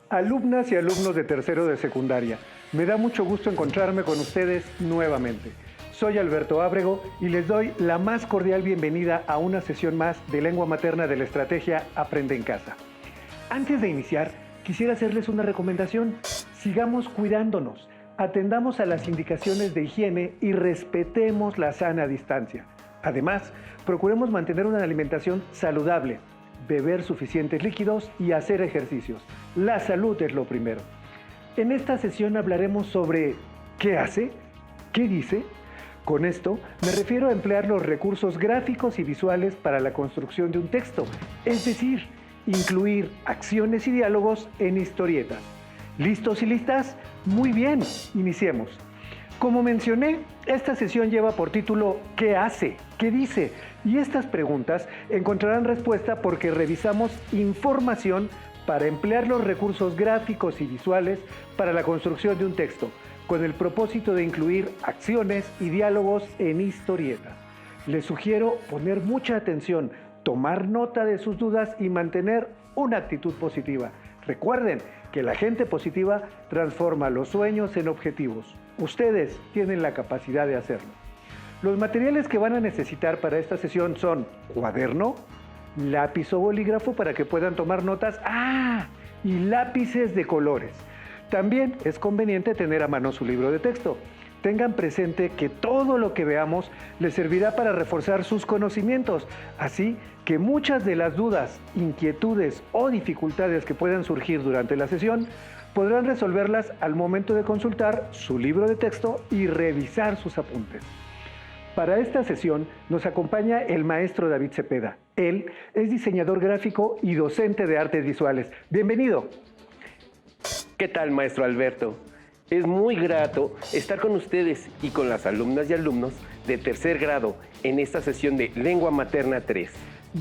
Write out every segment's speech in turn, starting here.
Alumnas y alumnos de tercero de secundaria, me da mucho gusto encontrarme con ustedes nuevamente. Soy Alberto Ábrego y les doy la más cordial bienvenida a una sesión más de lengua materna de la estrategia Aprende en Casa. Antes de iniciar, quisiera hacerles una recomendación. Sigamos cuidándonos, atendamos a las indicaciones de higiene y respetemos la sana distancia. Además, procuremos mantener una alimentación saludable, beber suficientes líquidos y hacer ejercicios. La salud es lo primero. En esta sesión hablaremos sobre ¿qué hace? ¿Qué dice? Con esto me refiero a emplear los recursos gráficos y visuales para la construcción de un texto, es decir, incluir acciones y diálogos en historietas. ¿Listos y listas? Muy bien, iniciemos. Como mencioné, esta sesión lleva por título ¿qué hace? ¿Qué dice? Y estas preguntas encontrarán respuesta porque revisamos información para emplear los recursos gráficos y visuales para la construcción de un texto, con el propósito de incluir acciones y diálogos en historietas. Les sugiero poner mucha atención, tomar nota de sus dudas y mantener una actitud positiva. Recuerden que la gente positiva transforma los sueños en objetivos. Ustedes tienen la capacidad de hacerlo. Los materiales que van a necesitar para esta sesión son cuaderno, lápiz o bolígrafo para que puedan tomar notas, y lápices de colores. También es conveniente tener a mano su libro de texto. Tengan presente que todo lo que veamos les servirá para reforzar sus conocimientos, así que muchas de las dudas, inquietudes o dificultades que puedan surgir durante la sesión podrán resolverlas al momento de consultar su libro de texto y revisar sus apuntes. Para esta sesión nos acompaña el maestro David Cepeda. Él es diseñador gráfico y docente de artes visuales. Bienvenido. ¿Qué tal, maestro Alberto? Es muy grato estar con ustedes y con las alumnas y alumnos de tercer grado en esta sesión de Lengua Materna 3.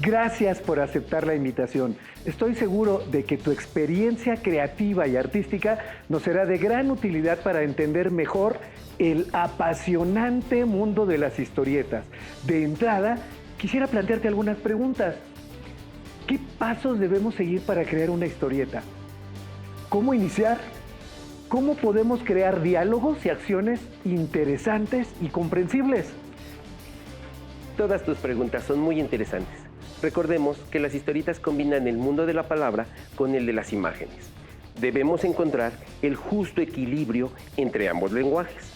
Gracias por aceptar la invitación. Estoy seguro de que tu experiencia creativa y artística nos será de gran utilidad para entender mejor el apasionante mundo de las historietas. De entrada, quisiera plantearte algunas preguntas. ¿Qué pasos debemos seguir para crear una historieta? ¿Cómo iniciar? ¿Cómo podemos crear diálogos y acciones interesantes y comprensibles? Todas tus preguntas son muy interesantes. Recordemos que las historietas combinan el mundo de la palabra con el de las imágenes. Debemos encontrar el justo equilibrio entre ambos lenguajes.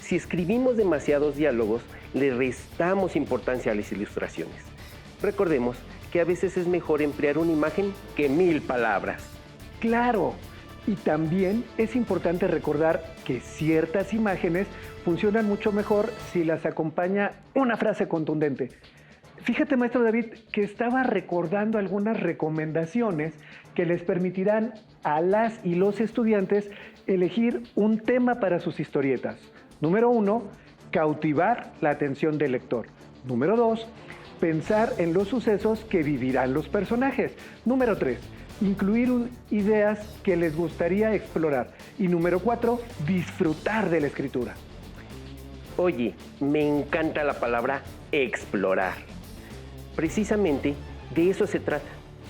Si escribimos demasiados diálogos, le restamos importancia a las ilustraciones. Recordemos que a veces es mejor emplear una imagen que 1000 palabras. ¡Claro! Y también es importante recordar que ciertas imágenes funcionan mucho mejor si las acompaña una frase contundente. Fíjate, maestro David, que estaba recordando algunas recomendaciones que les permitirán a las y los estudiantes elegir un tema para sus historietas. Número 1, cautivar la atención del lector. Número 2, pensar en los sucesos que vivirán los personajes. Número 3, incluir ideas que les gustaría explorar. Y número 4, disfrutar de la escritura. Oye, me encanta la palabra explorar. Precisamente de eso se trata.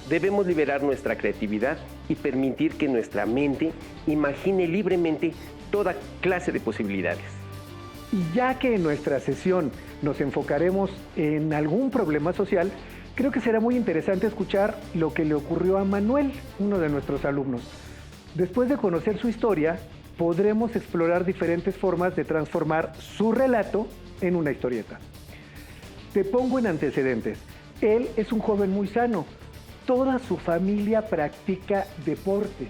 Debemos liberar nuestra creatividad y permitir que nuestra mente imagine libremente toda clase de posibilidades. Y ya que en nuestra sesión nos enfocaremos en algún problema social, creo que será muy interesante escuchar lo que le ocurrió a Manuel, uno de nuestros alumnos. Después de conocer su historia, podremos explorar diferentes formas de transformar su relato en una historieta. Te pongo en antecedentes. Él es un joven muy sano. Toda su familia practica deporte.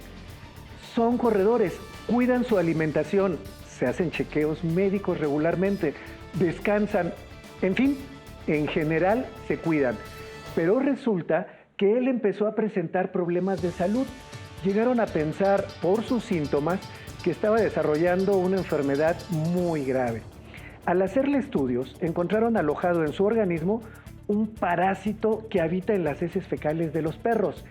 Son corredores, cuidan su alimentación, se hacen chequeos médicos regularmente, descansan, en fin, en general se cuidan. Pero resulta que él empezó a presentar problemas de salud. Llegaron a pensar por sus síntomas que estaba desarrollando una enfermedad muy grave. Al hacerle estudios, encontraron alojado en su organismo un parásito que habita en las heces fecales de los perros,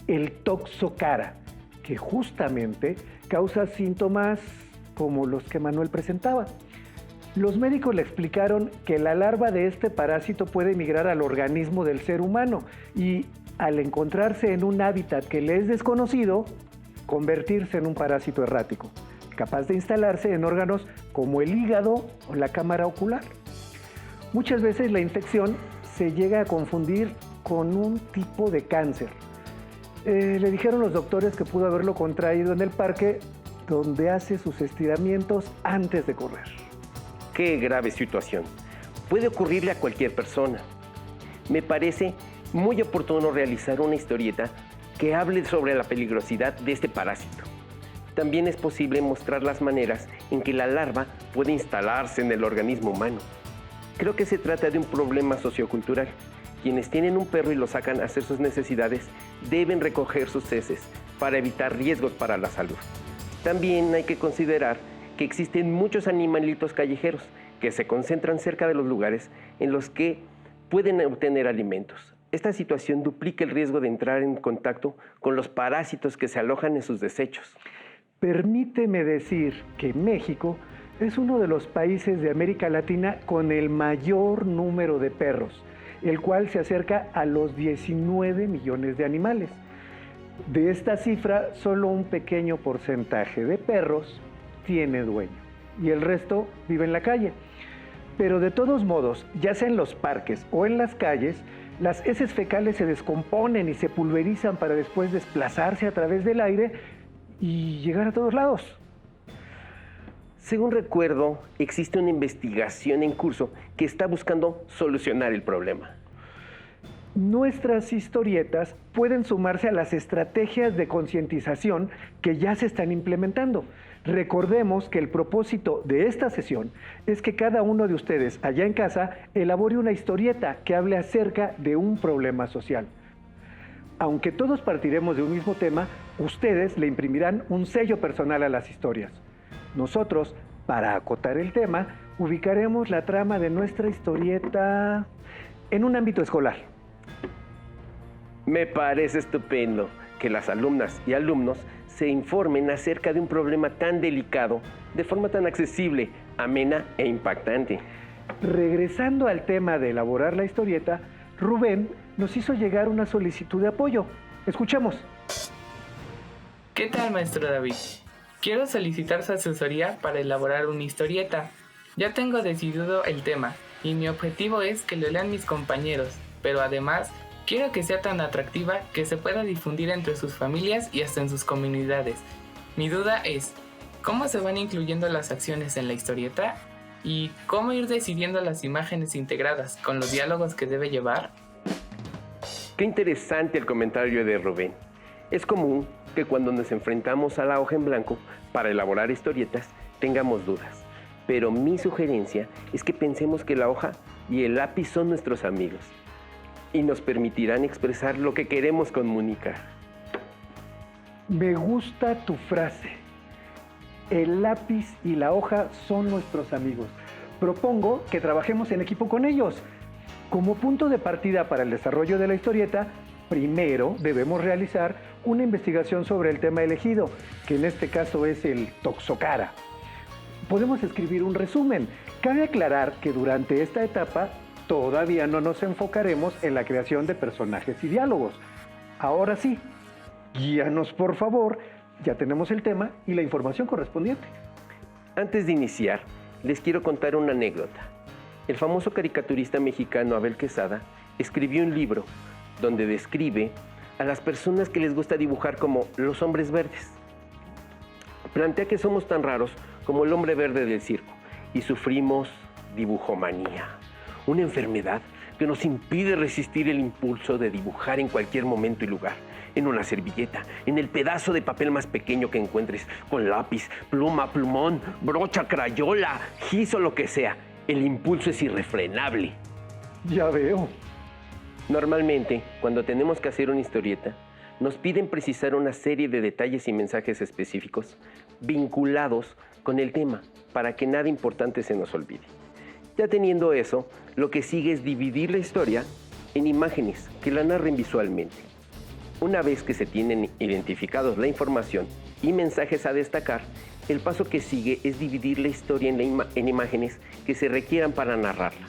el toxocara, que justamente causa síntomas como los que Manuel presentaba. Los médicos le explicaron que la larva de este parásito puede migrar al organismo del ser humano y al encontrarse en un hábitat que le es desconocido, convertirse en un parásito errático, capaz de instalarse en órganos como el hígado o la cámara ocular. Muchas veces la infección se llega a confundir con un tipo de cáncer. Le dijeron los doctores que pudo haberlo contraído en el parque donde hace sus estiramientos antes de correr. Qué grave situación. Puede ocurrirle a cualquier persona. Me parece muy oportuno realizar una historieta que hable sobre la peligrosidad de este parásito. También es posible mostrar las maneras en que la larva puede instalarse en el organismo humano. Creo que se trata de un problema sociocultural. Quienes tienen un perro y lo sacan a hacer sus necesidades deben recoger sus heces para evitar riesgos para la salud. También hay que considerar que existen muchos animalitos callejeros que se concentran cerca de los lugares en los que pueden obtener alimentos. Esta situación duplica el riesgo de entrar en contacto con los parásitos que se alojan en sus desechos. Permíteme decir que México es uno de los países de América Latina con el mayor número de perros, el cual se acerca a los 19 millones de animales. De esta cifra, solo un pequeño porcentaje de perros tiene dueño y el resto vive en la calle. Pero de todos modos, ya sea en los parques o en las calles, las heces fecales se descomponen y se pulverizan para después desplazarse a través del aire y llegar a todos lados. Según recuerdo, existe una investigación en curso que está buscando solucionar el problema. Nuestras historietas pueden sumarse a las estrategias de concientización que ya se están implementando. Recordemos que el propósito de esta sesión es que cada uno de ustedes allá en casa elabore una historieta que hable acerca de un problema social. Aunque todos partiremos de un mismo tema, ustedes le imprimirán un sello personal a las historias. Nosotros, para acotar el tema, ubicaremos la trama de nuestra historieta en un ámbito escolar. Me parece estupendo que las alumnas y alumnos se informen acerca de un problema tan delicado de forma tan accesible, amena e impactante. Regresando al tema de elaborar la historieta, Rubén nos hizo llegar una solicitud de apoyo. Escuchemos. ¿Qué tal, maestro David? Quiero solicitar su asesoría para elaborar una historieta. Ya tengo decidido el tema y mi objetivo es que lo lean mis compañeros, pero además quiero que sea tan atractiva que se pueda difundir entre sus familias y hasta en sus comunidades. Mi duda es, ¿cómo se van incluyendo las acciones en la historieta? ¿Y cómo ir decidiendo las imágenes integradas con los diálogos que debe llevar? Qué interesante el comentario de Rubén. Es común que cuando nos enfrentamos a la hoja en blanco para elaborar historietas tengamos dudas. Pero mi sugerencia es que pensemos que la hoja y el lápiz son nuestros amigos y nos permitirán expresar lo que queremos comunicar. Me gusta tu frase. El lápiz y la hoja son nuestros amigos. Propongo que trabajemos en equipo con ellos. Como punto de partida para el desarrollo de la historieta, primero debemos realizar una investigación sobre el tema elegido, que en este caso es el Toxocara. Podemos escribir un resumen. Cabe aclarar que durante esta etapa todavía no nos enfocaremos en la creación de personajes y diálogos. Ahora sí, guíanos por favor, ya tenemos el tema y la información correspondiente. Antes de iniciar, les quiero contar una anécdota. El famoso caricaturista mexicano Abel Quesada escribió un libro donde describe a las personas que les gusta dibujar como los hombres verdes. Plantea que somos tan raros como el hombre verde del circo y sufrimos dibujomanía, una enfermedad que nos impide resistir el impulso de dibujar en cualquier momento y lugar, en una servilleta, en el pedazo de papel más pequeño que encuentres, con lápiz, pluma, plumón, brocha, crayola, gis o lo que sea. El impulso es irrefrenable. Ya veo. Normalmente, cuando tenemos que hacer una historieta, nos piden precisar una serie de detalles y mensajes específicos vinculados con el tema para que nada importante se nos olvide. Ya teniendo eso, lo que sigue es dividir la historia en imágenes que la narren visualmente. Una vez que se tienen identificados la información y mensajes a destacar, el paso que sigue es dividir la historia en imágenes que se requieran para narrarla.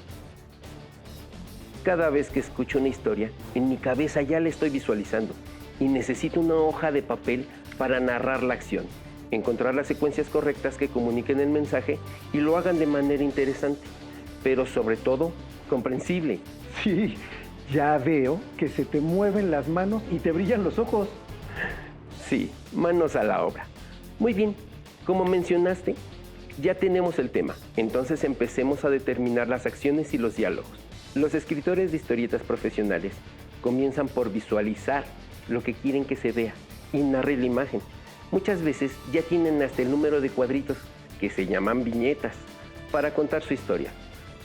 Cada vez que escucho una historia, en mi cabeza ya la estoy visualizando y necesito una hoja de papel para narrar la acción, encontrar las secuencias correctas que comuniquen el mensaje y lo hagan de manera interesante, pero sobre todo comprensible. Sí, ya veo que se te mueven las manos y te brillan los ojos. Sí, manos a la obra. Muy bien, como mencionaste, ya tenemos el tema, entonces empecemos a determinar las acciones y los diálogos. Los escritores de historietas profesionales comienzan por visualizar lo que quieren que se vea y narre la imagen. Muchas veces ya tienen hasta el número de cuadritos, que se llaman viñetas, para contar su historia.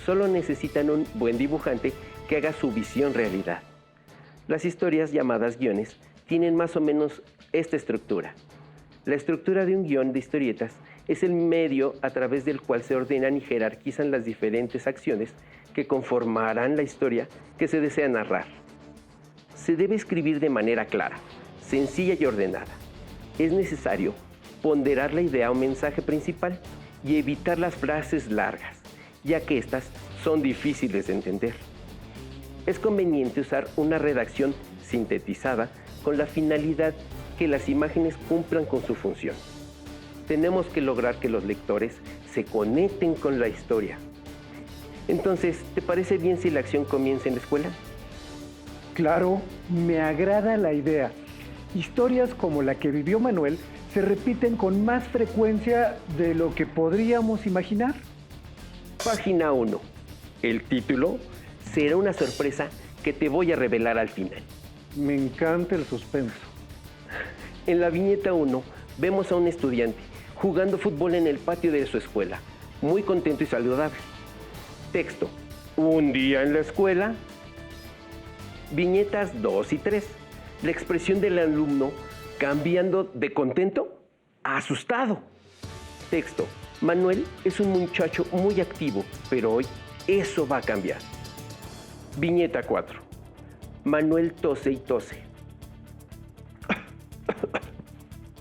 Solo necesitan un buen dibujante que haga su visión realidad. Las historias llamadas guiones tienen más o menos esta estructura. La estructura de un guión de historietas es el medio a través del cual se ordenan y jerarquizan las diferentes acciones que conformarán la historia que se desea narrar. Se debe escribir de manera clara, sencilla y ordenada. Es necesario ponderar la idea o mensaje principal y evitar las frases largas, ya que estas son difíciles de entender. Es conveniente usar una redacción sintetizada con la finalidad que las imágenes cumplan con su función. Tenemos que lograr que los lectores se conecten con la historia. Entonces, ¿te parece bien si la acción comienza en la escuela? Claro, me agrada la idea. Historias como la que vivió Manuel se repiten con más frecuencia de lo que podríamos imaginar. Página 1. El título será una sorpresa que te voy a revelar al final. Me encanta el suspenso. En la viñeta 1 vemos a un estudiante jugando fútbol en el patio de su escuela, muy contento y saludable. Texto: un día en la escuela. Viñetas 2 y 3. La expresión del alumno cambiando de contento a asustado. Texto: Manuel es un muchacho muy activo, pero hoy eso va a cambiar. Viñeta 4. Manuel tose y tose.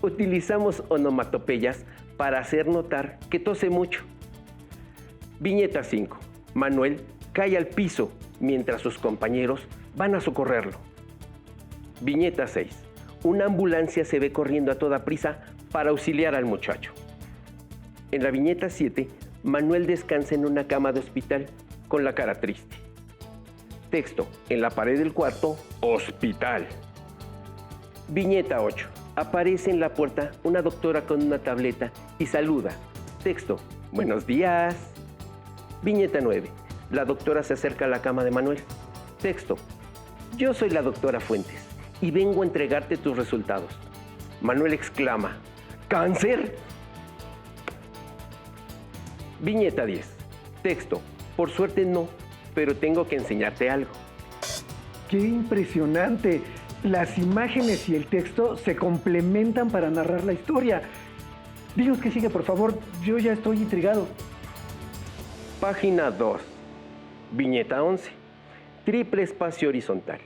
Utilizamos onomatopeyas para hacer notar que tose mucho. Viñeta 5. Manuel cae al piso mientras sus compañeros van a socorrerlo. Viñeta 6. Una ambulancia se ve corriendo a toda prisa para auxiliar al muchacho. En la viñeta 7, Manuel descansa en una cama de hospital con la cara triste. Texto: en la pared del cuarto, hospital. Viñeta 8. Aparece en la puerta una doctora con una tableta y saluda. Texto: buenos días. Viñeta 9. La doctora se acerca a la cama de Manuel. Texto: yo soy la doctora Fuentes y vengo a entregarte tus resultados. Manuel exclama: ¿cáncer? Viñeta 10. Texto: por suerte no, pero tengo que enseñarte algo. ¡Qué impresionante! Las imágenes y el texto se complementan para narrar la historia. Dinos qué sigue, por favor. Yo ya estoy intrigado. Página 2. Viñeta 11. Triple espacio horizontal.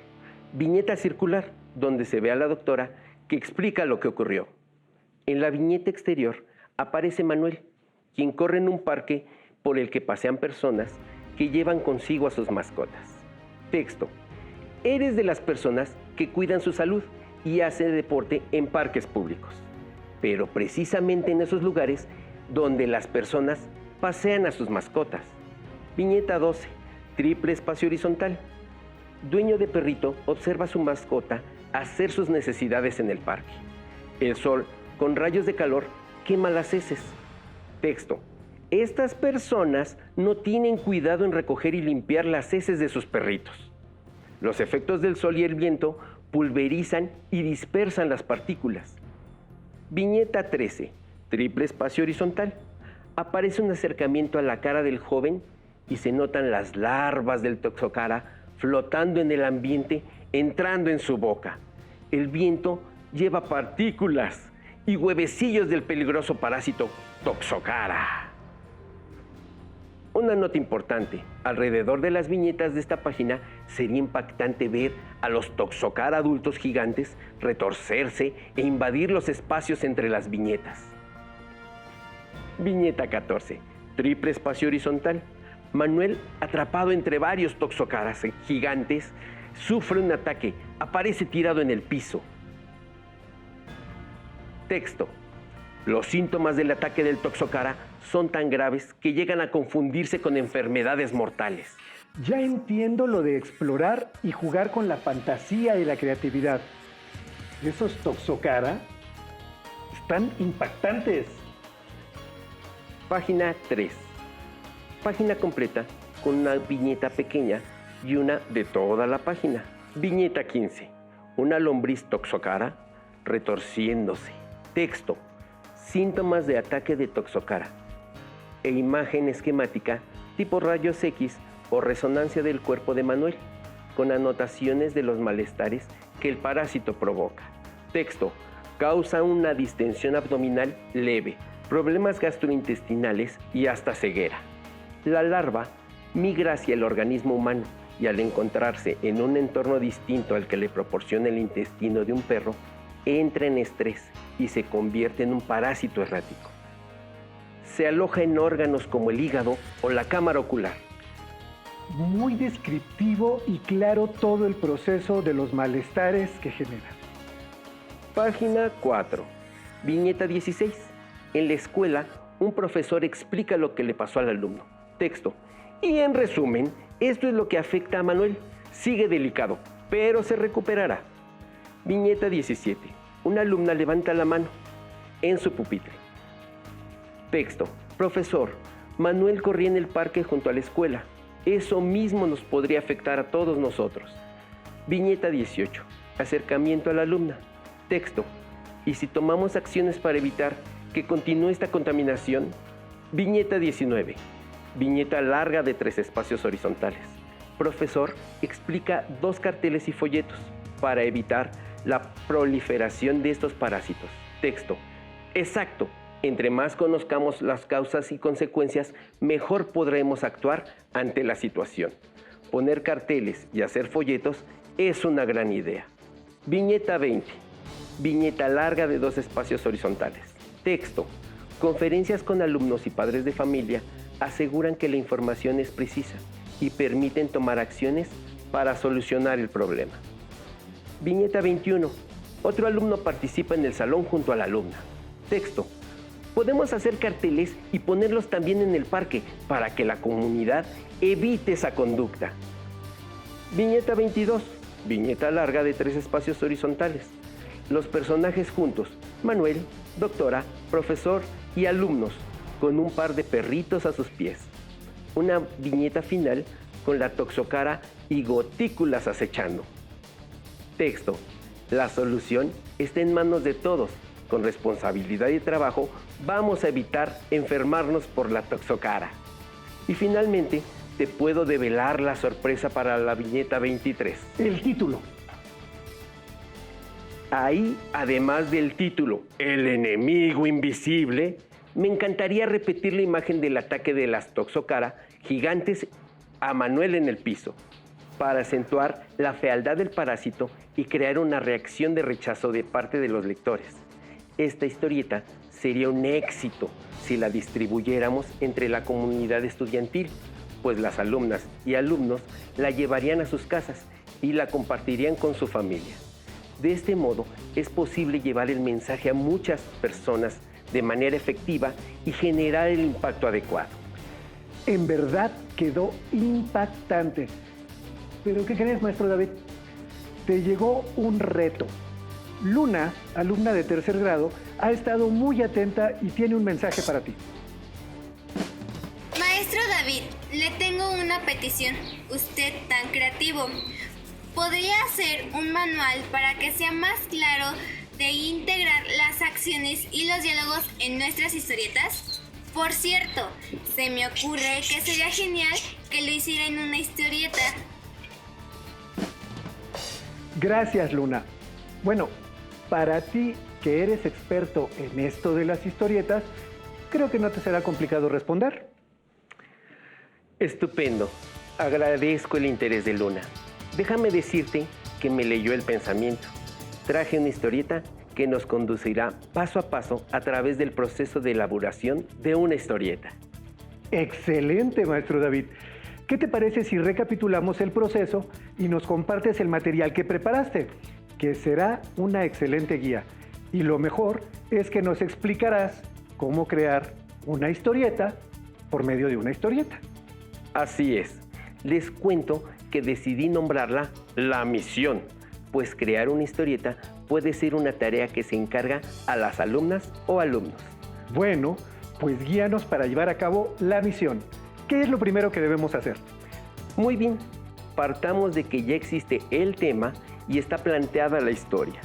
Viñeta circular, donde se ve a la doctora que explica lo que ocurrió. En la viñeta exterior aparece Manuel, quien corre en un parque por el que pasean personas que llevan consigo a sus mascotas. Texto: eres de las personas que cuidan su salud y hacen deporte en parques públicos, pero precisamente en esos lugares donde las personas pasean a sus mascotas. Viñeta 12. Triple espacio horizontal. Dueño de perrito observa a su mascota hacer sus necesidades en el parque. El sol, con rayos de calor, quema las heces. Texto: estas personas no tienen cuidado en recoger y limpiar las heces de sus perritos. Los efectos del sol y el viento pulverizan y dispersan las partículas. Viñeta 13. Triple espacio horizontal. Aparece un acercamiento a la cara del joven y se notan las larvas del toxocara flotando en el ambiente, entrando en su boca. El viento lleva partículas y huevecillos del peligroso parásito toxocara. Una nota importante: alrededor de las viñetas de esta página sería impactante ver a los toxocara adultos gigantes retorcerse e invadir los espacios entre las viñetas. Viñeta 14. Triple espacio horizontal. Manuel, atrapado entre varios toxocaras gigantes, sufre un ataque, aparece tirado en el piso. Texto. Los síntomas del ataque del toxocara son tan graves que llegan a confundirse con enfermedades mortales. Ya entiendo lo de explorar y jugar con la fantasía y la creatividad. Esos toxocara están impactantes. Página 3. Página completa con una viñeta pequeña y una de toda la página. Viñeta 15. Una lombriz toxocara retorciéndose. Texto. Síntomas de ataque de toxocara. E imagen esquemática tipo rayos X o resonancia del cuerpo de Manuel, con anotaciones de los malestares que el parásito provoca. Texto. Causa una distensión abdominal leve, problemas gastrointestinales y hasta ceguera. La larva migra hacia el organismo humano y al encontrarse en un entorno distinto al que le proporciona el intestino de un perro, entra en estrés y se convierte en un parásito errático. Se aloja en órganos como el hígado o la cámara ocular. Muy descriptivo y claro todo el proceso de los malestares que genera. Página 4. Viñeta 16. En la escuela, un profesor explica lo que le pasó al alumno. Texto. Y en resumen, esto es lo que afecta a Manuel. Sigue delicado, pero se recuperará. Viñeta 17. Una alumna levanta la mano en su pupitre. Texto. Profesor, Manuel corría en el parque junto a la escuela. Eso mismo nos podría afectar a todos nosotros. Viñeta 18. Acercamiento a la alumna. Texto. ¿Y si tomamos acciones para evitar que continúe esta contaminación? Viñeta 19. Viñeta larga de 3 espacios horizontales. Profesor explica 2 carteles y folletos para evitar la proliferación de estos parásitos. Texto. Exacto. Entre más conozcamos las causas y consecuencias, mejor podremos actuar ante la situación. Poner carteles y hacer folletos es una gran idea. Viñeta 20. Viñeta larga de 2 espacios horizontales. Texto. Conferencias con alumnos y padres de familia aseguran que la información es precisa y permiten tomar acciones para solucionar el problema. Viñeta 21. Otro alumno participa en el salón junto a la alumna. Texto. Podemos hacer carteles y ponerlos también en el parque para que la comunidad evite esa conducta. Viñeta 22. Viñeta larga de 3 espacios horizontales. Los personajes juntos, Manuel, doctora, profesor y alumnos, con un par de perritos a sus pies. Una viñeta final con la toxocara y gotículas acechando. Texto. La solución está en manos de todos. Con responsabilidad y trabajo, vamos a evitar enfermarnos por la toxocara. Y finalmente, te puedo develar la sorpresa para la viñeta 23. El título. Ahí, además del título, El enemigo invisible, me encantaría repetir la imagen del ataque de las toxocara gigantes a Manuel en el piso, para acentuar la fealdad del parásito y crear una reacción de rechazo de parte de los lectores. Esta historieta sería un éxito si la distribuyéramos entre la comunidad estudiantil, pues las alumnas y alumnos la llevarían a sus casas y la compartirían con su familia. De este modo, es posible llevar el mensaje a muchas personas de manera efectiva y generar el impacto adecuado. En verdad quedó impactante. ¿Pero qué crees, maestro David? Te llegó un reto. Luna, alumna de 3er grado, ha estado muy atenta y tiene un mensaje para ti. Maestro David, le tengo una petición. Usted tan creativo. ¿Podría hacer un manual para que sea más claro de integrar las acciones y los diálogos en nuestras historietas? Por cierto, se me ocurre que sería genial que lo hiciera en una historieta. Gracias, Luna. Bueno, para ti, que eres experto en esto de las historietas, creo que no te será complicado responder. Estupendo. Agradezco el interés de Luna. Déjame decirte que me leyó el pensamiento. Traje una historieta que nos conducirá paso a paso a través del proceso de elaboración de una historieta. Excelente, maestro David. ¿Qué te parece si recapitulamos el proceso y nos compartes el material que preparaste? Que será una excelente guía. Y lo mejor es que nos explicarás cómo crear una historieta por medio de una historieta. Así es. Les cuento que decidí nombrarla La Misión, pues crear una historieta puede ser una tarea que se encarga a las alumnas o alumnos. Bueno, pues guíanos para llevar a cabo la misión. ¿Qué es lo primero que debemos hacer? Muy bien, partamos de que ya existe el tema y está planteada la historia.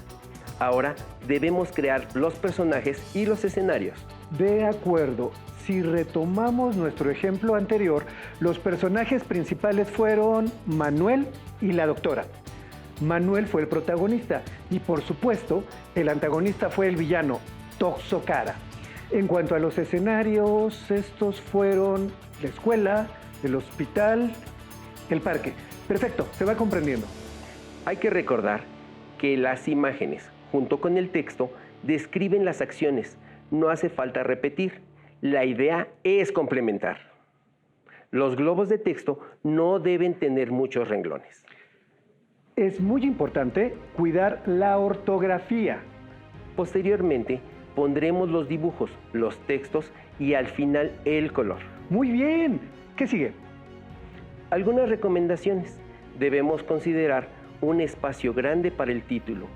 Ahora debemos crear los personajes y los escenarios. De acuerdo. Si retomamos nuestro ejemplo anterior, los personajes principales fueron Manuel y la doctora. Manuel fue el protagonista y, por supuesto, el antagonista fue el villano, Toxocara. En cuanto a los escenarios, estos fueron la escuela, el hospital, el parque. Perfecto, se va comprendiendo. Hay que recordar que las imágenes, junto con el texto, describen las acciones. No hace falta repetir. La idea es complementar. Los globos de texto no deben tener muchos renglones. Es muy importante cuidar la ortografía. Posteriormente, pondremos los dibujos, los textos y al final el color. Muy bien. ¿Qué sigue? Algunas recomendaciones. Debemos considerar un espacio grande para el título.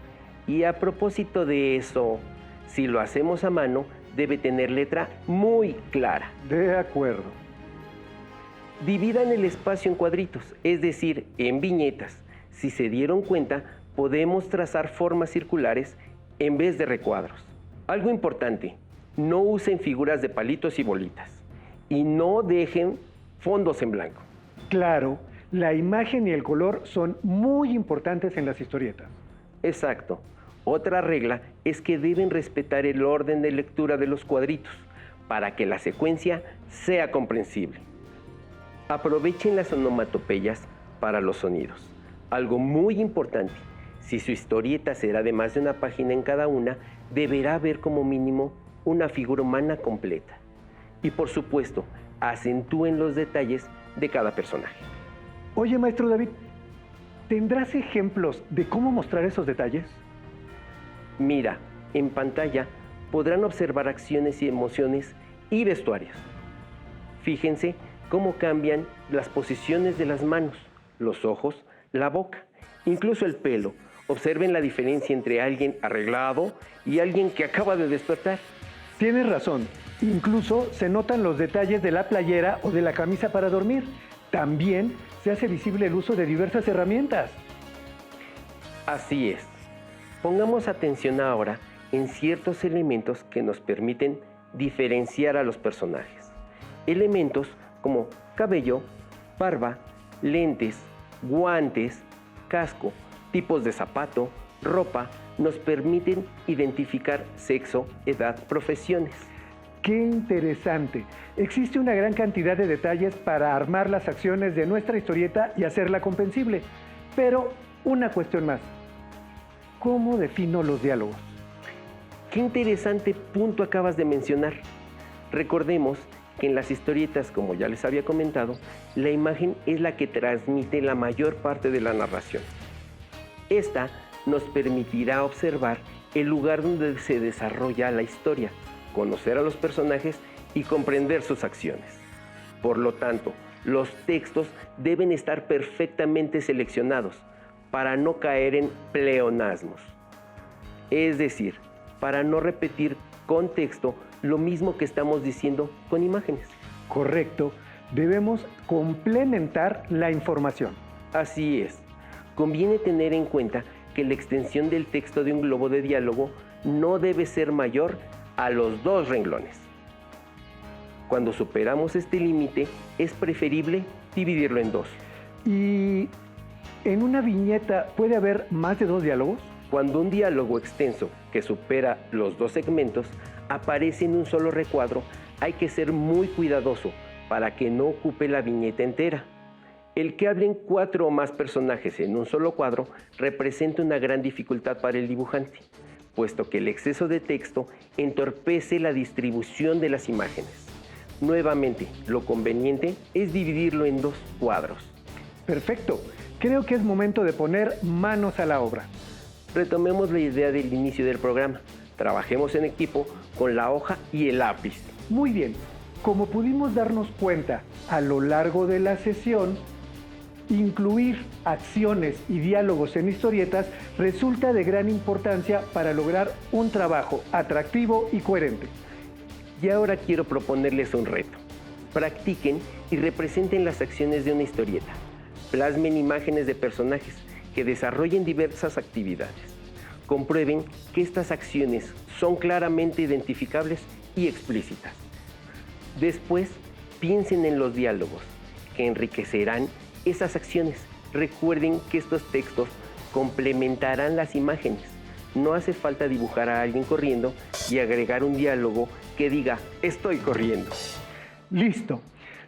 Y a propósito de eso, si lo hacemos a mano, debe tener letra muy clara. De acuerdo. Dividan el espacio en cuadritos, es decir, en viñetas. Si se dieron cuenta, podemos trazar formas circulares en vez de recuadros. Algo importante, no usen figuras de palitos y bolitas. Y no dejen fondos en blanco. Claro, la imagen y el color son muy importantes en las historietas. Exacto. Otra regla es que deben respetar el orden de lectura de los cuadritos para que la secuencia sea comprensible. Aprovechen las onomatopeyas para los sonidos. Algo muy importante, si su historieta será de más de una página en cada una, deberá haber como mínimo una figura humana completa. Y por supuesto, acentúen los detalles de cada personaje. Oye, maestro David, ¿tendrás ejemplos de cómo mostrar esos detalles? Mira, en pantalla podrán observar acciones y emociones y vestuarios. Fíjense cómo cambian las posiciones de las manos, los ojos, la boca, incluso el pelo. Observen la diferencia entre alguien arreglado y alguien que acaba de despertar. Tienes razón. Incluso se notan los detalles de la playera o de la camisa para dormir. También se hace visible el uso de diversas herramientas. Así es. Pongamos atención ahora en ciertos elementos que nos permiten diferenciar a los personajes. Elementos como cabello, barba, lentes, guantes, casco, tipos de zapato, ropa, nos permiten identificar sexo, edad, profesiones. ¡Qué interesante! Existe una gran cantidad de detalles para armar las acciones de nuestra historieta y hacerla comprensible. Pero una cuestión más. ¿Cómo defino los diálogos? Qué interesante punto acabas de mencionar. Recordemos que en las historietas, como ya les había comentado, la imagen es la que transmite la mayor parte de la narración. Esta nos permitirá observar el lugar donde se desarrolla la historia, conocer a los personajes y comprender sus acciones. Por lo tanto, los textos deben estar perfectamente seleccionados para no caer en pleonasmos. Es decir, para no repetir con texto lo mismo que estamos diciendo con imágenes. Correcto. Debemos complementar la información. Así es. Conviene tener en cuenta que la extensión del texto de un globo de diálogo no debe ser mayor a los 2 renglones. Cuando superamos este límite, es preferible dividirlo en 2. ¿Y en una viñeta puede haber más de 2 diálogos? Cuando un diálogo extenso que supera los 2 segmentos aparece en un solo recuadro, hay que ser muy cuidadoso para que no ocupe la viñeta entera. El que hablen 4 o más personajes en un solo cuadro representa una gran dificultad para el dibujante, puesto que el exceso de texto entorpece la distribución de las imágenes. Nuevamente, lo conveniente es dividirlo en 2 cuadros. Perfecto. Creo que es momento de poner manos a la obra. Retomemos la idea del inicio del programa. Trabajemos en equipo con la hoja y el lápiz. Muy bien, como pudimos darnos cuenta a lo largo de la sesión, incluir acciones y diálogos en historietas resulta de gran importancia para lograr un trabajo atractivo y coherente. Y ahora quiero proponerles un reto. Practiquen y representen las acciones de una historieta. Plasmen imágenes de personajes que desarrollen diversas actividades. Comprueben que estas acciones son claramente identificables y explícitas. Después, piensen en los diálogos que enriquecerán esas acciones. Recuerden que estos textos complementarán las imágenes. No hace falta dibujar a alguien corriendo y agregar un diálogo que diga, estoy corriendo. Listo.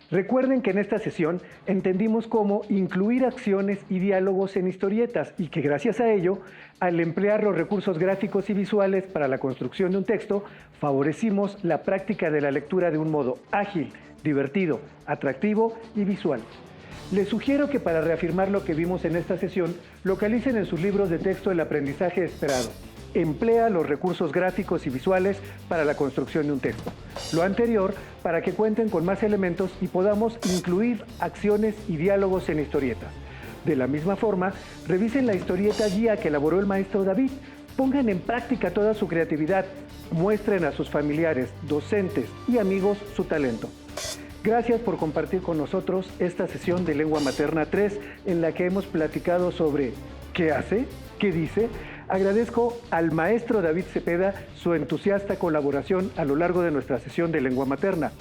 Recuerden que en esta sesión entendimos cómo incluir acciones y diálogos en historietas y que gracias a ello, al emplear los recursos gráficos y visuales para la construcción de un texto, favorecimos la práctica de la lectura de un modo ágil, divertido, atractivo y visual. Les sugiero que para reafirmar lo que vimos en esta sesión, localicen en sus libros de texto el aprendizaje esperado. Emplea los recursos gráficos y visuales para la construcción de un texto. Lo anterior para que cuenten con más elementos y podamos incluir acciones y diálogos en historietas. De la misma forma, revisen la historieta guía que elaboró el maestro David. Pongan en práctica toda su creatividad. Muestren a sus familiares, docentes y amigos su talento. Gracias por compartir con nosotros esta sesión de Lengua Materna 3 en la que hemos platicado sobre ¿qué hace? ¿Qué dice? Agradezco al maestro David Cepeda su entusiasta colaboración a lo largo de nuestra sesión de Lengua Materna.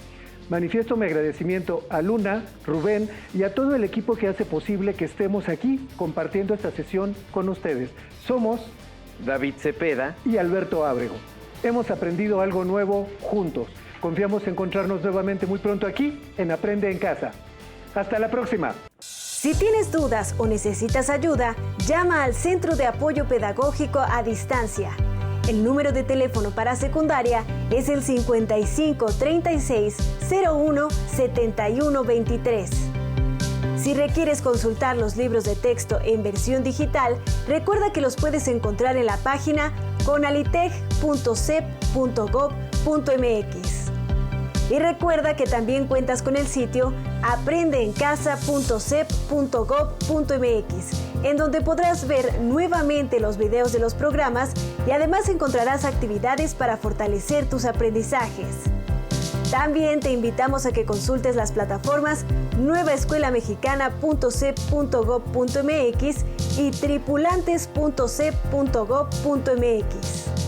Manifiesto mi agradecimiento a Luna, Rubén y a todo el equipo que hace posible que estemos aquí compartiendo esta sesión con ustedes. Somos David Cepeda y Alberto Ábrego. Hemos aprendido algo nuevo juntos. Confiamos en encontrarnos nuevamente muy pronto aquí en Aprende en Casa. Hasta la próxima. Si tienes dudas o necesitas ayuda, llama al Centro de Apoyo Pedagógico a Distancia. El número de teléfono para secundaria es el 55 36 01 71 23. Si requieres consultar los libros de texto en versión digital, recuerda que los puedes encontrar en la página conaliteg.cep.gov.mx. Y recuerda que también cuentas con el sitio aprendeencasa.cep.gov.mx, en donde podrás ver nuevamente los videos de los programas y además encontrarás actividades para fortalecer tus aprendizajes. También te invitamos a que consultes las plataformas nuevaescuelamexicana.cep.gov.mx y tripulantes.cep.gov.mx.